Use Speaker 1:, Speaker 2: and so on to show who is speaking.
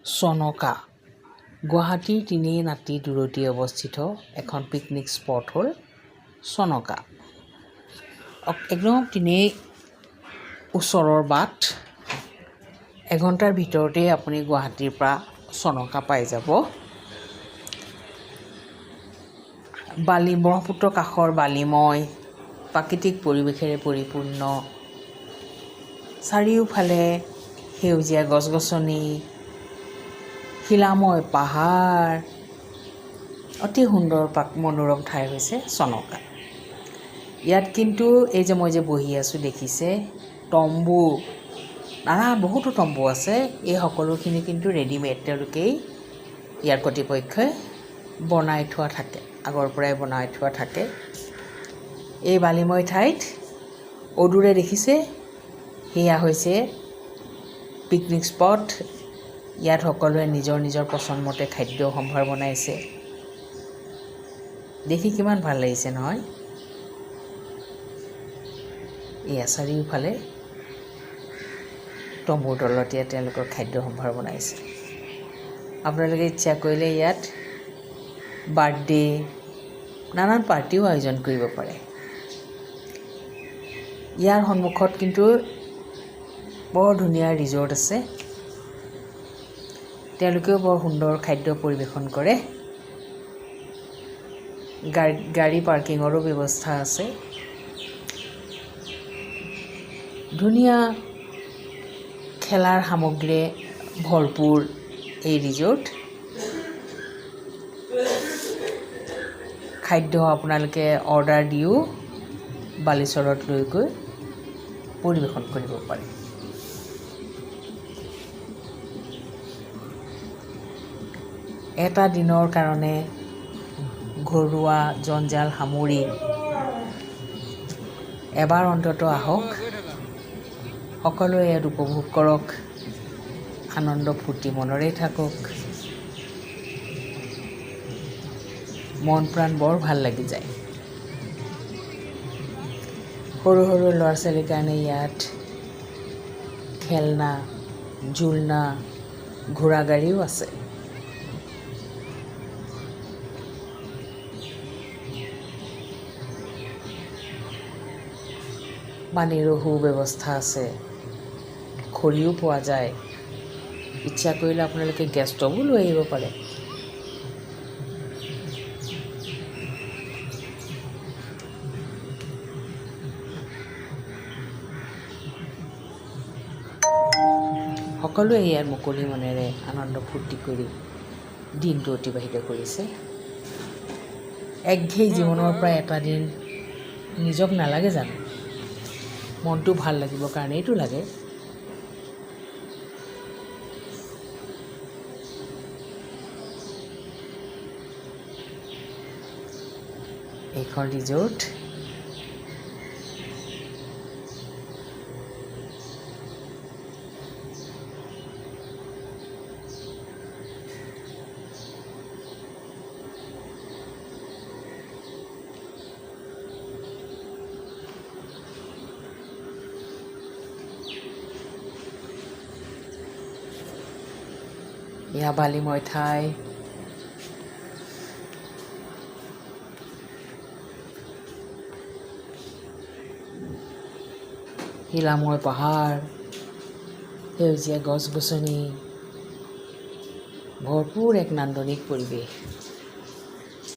Speaker 1: চনকা গুৱাহাটীৰ তিনি নাতি দূৰতে অৱস্থিত এখন পিকনিক স্পট হ'ল চনকা। একদম তিনেই ওচৰৰ বাট, এঘণ্টাৰ ভিতৰতে আপুনি গুৱাহাটীৰ পৰা চনকা পাই যাব। ব্ৰহ্মপুত্ৰ কাষৰ বালিময় প্ৰাকৃতিক পৰিৱেশেৰে পৰিপূৰ্ণ, চাৰিওফালে সেউজীয়া গছ-গছনি, শিলাময় পাহাৰ, অতি সুন্দৰ মনোৰম ঠাই হৈছে চনকা। ইয়াত কিন্তু এই যে মই যে বহি আছোঁ দেখিছে, তম্বু, বহুতো তম্বু আছে। এই সকলোখিনি কিন্তু ৰেডিমেড, তেওঁলোকেই ইয়াৰ কৰ্তৃপক্ষই বনাই থোৱা থাকে, আগৰ পৰাই বনাই থোৱা থাকে। এই বালিময় ঠাইত অদূৰে দেখিছে, সেয়া হৈছে পিকনিক স্পট। ইয়াত সকলোৱে নিজৰ নিজৰ পচন্দমতে খাদ্য সম্ভাৰ বনাইছে। দেখি কিমান ভাল লাগিছে নহয়। এয়া চাৰিওফালে তম্বুৰ তলতে তেওঁলোকৰ খাদ্য সম্ভাৰ বনাইছে। আপোনালোকে ইচ্ছা কৰিলে ইয়াত বাৰ্থডে, নানান পাৰ্টিও আয়োজন কৰিব পাৰে। ইয়াৰ সন্মুখত কিন্তু বৰ ধুনীয়া ৰিজৰ্ট আছে, তেওঁলোকেও বৰ সুন্দৰ খাদ্য পৰিৱেশন কৰে। গাড়ী পাৰ্কিঙৰো ব্যৱস্থা আছে। ধুনীয়া খেলাৰ সামগ্ৰীৰে ভৰপূৰ এই ৰিজৰ্ট। খাদ্য আপোনালোকে অৰ্ডাৰ দিও বালিচৰত লৈ গৈ পৰিৱেশন কৰিব পাৰে। এটা দিনৰ কাৰণে ঘৰুৱা জঞ্জাল সামৰি এবাৰ অন্ততঃ আহক, সকলোৱে ইয়াত উপভোগ কৰক, আনন্দ ফূৰ্তি মনেৰে থাকক। মন প্ৰাণ বৰ ভাল লাগি যায়। সৰু সৰু ল'ৰা ছোৱালীৰ কাৰণে ইয়াত খেলনা, ঝুলনা, ঘোঁৰা গাড়ীও আছে। পানীৰো সুব্যৱস্থা আছে, খৰিও পোৱা যায়। ইচ্ছা কৰিলে আপোনালোকে গেছ ষ্টভো লৈ আহিব পাৰে। সকলোৱে ইয়াৰ মুকলি মনেৰে আনন্দ ফূৰ্তি কৰি দিনটো অতিবাহিত কৰিছে। একঘেই জীৱনৰ পৰা এটা দিন নিজক নালাগে জানো? মনটো ভাল লাগিবৰ কাৰণেইতো লাগে। এইখন ৰিজৰ্ট। এয়া বালিময় ঠাই। শিলাময় পাহাৰ, সেউজীয়া গছ-গছনি, ভৰপূৰ এক নান্দনিক পৰিৱেশ।